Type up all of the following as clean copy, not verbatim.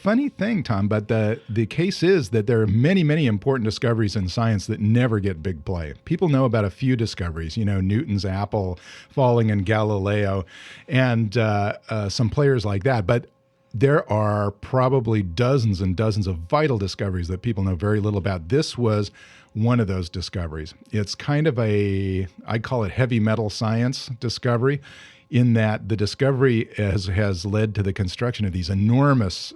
funny thing, Tom, but the case is that there are many, many important discoveries in science that never get big play. People know about a few discoveries, Newton's apple falling in Galileo and some players like that. But there are probably dozens and dozens of vital discoveries that people know very little about. This was one of those discoveries. It's kind of I call it heavy metal science discovery, in that the discovery has led to the construction of these enormous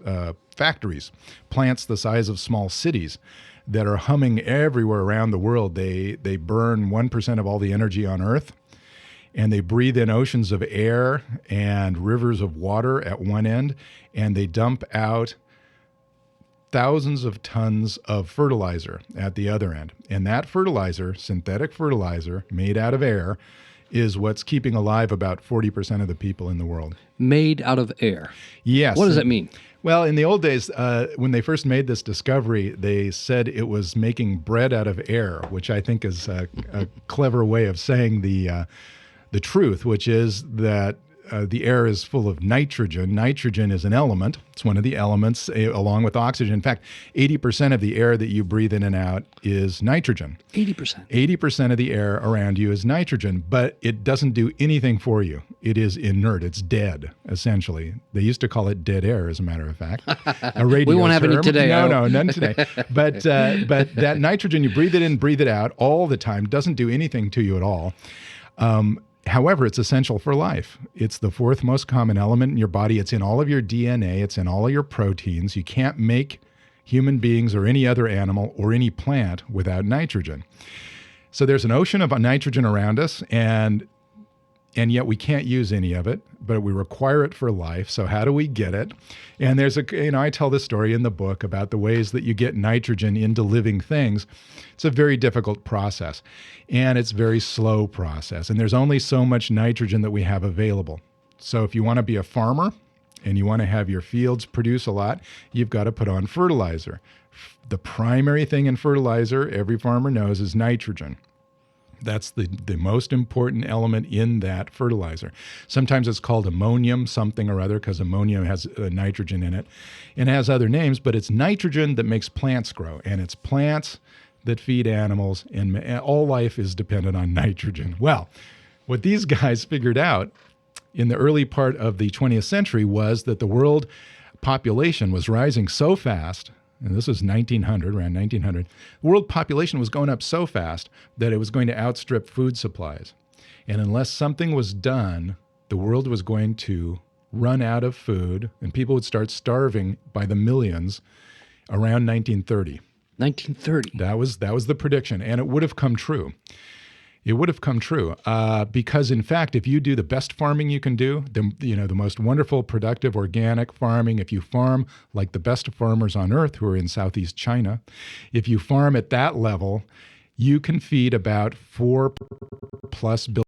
factories, plants the size of small cities that are humming everywhere around the world. They burn 1% of all the energy on Earth, and they breathe in oceans of air and rivers of water at one end, and they dump out thousands of tons of fertilizer at the other end. And that fertilizer, synthetic fertilizer made out of air, is what's keeping alive about 40% of the people in the world. Made out of air? Yes. What does that mean? Well, in the old days, when they first made this discovery, they said it was making bread out of air, which I think is a clever way of saying the truth, which is that the air is full of nitrogen. Nitrogen is an element. It's one of the elements, along with oxygen. In fact, 80% of the air that you breathe in and out is nitrogen. 80%? 80% of the air around you is nitrogen, but it doesn't do anything for you. It is inert. It's dead, essentially. They used to call it dead air, as a matter of fact. A radio We won't have term. any today. No, none today. But that nitrogen, you breathe it in, breathe it out all the time, doesn't do anything to you at all. However, it's essential for life. It's the fourth most common element in your body. It's in all of your DNA. It's in all of your proteins. You can't make human beings or any other animal or any plant without nitrogen. So there's an ocean of nitrogen around us, and yet we can't use any of it, but we require it for life. So how do we get it? And there's I tell this story in the book about the ways that you get nitrogen into living things. It's a very difficult process, and it's a very slow process. And there's only so much nitrogen that we have available. So if you want to be a farmer and you want to have your fields produce a lot, you've got to put on fertilizer. The primary thing in fertilizer, every farmer knows, is nitrogen. That's the most important element in that fertilizer. Sometimes it's called ammonium something or other, because ammonium has nitrogen in it. And it has other names, but it's nitrogen that makes plants grow. And it's plants that feed animals, and all life is dependent on nitrogen. Well, what these guys figured out in the early part of the 20th century was that the world population was rising so fast, and this was 1900, around 1900, the world population was going up so fast that it was going to outstrip food supplies. And unless something was done, the world was going to run out of food, and people would start starving by the millions around 1930. 1930. That was the prediction, and it would have come true. It would have come true because, in fact, if you do the best farming you can do, the most wonderful, productive, organic farming, if you farm like the best farmers on earth who are in Southeast China, if you farm at that level, you can feed about 4+ billion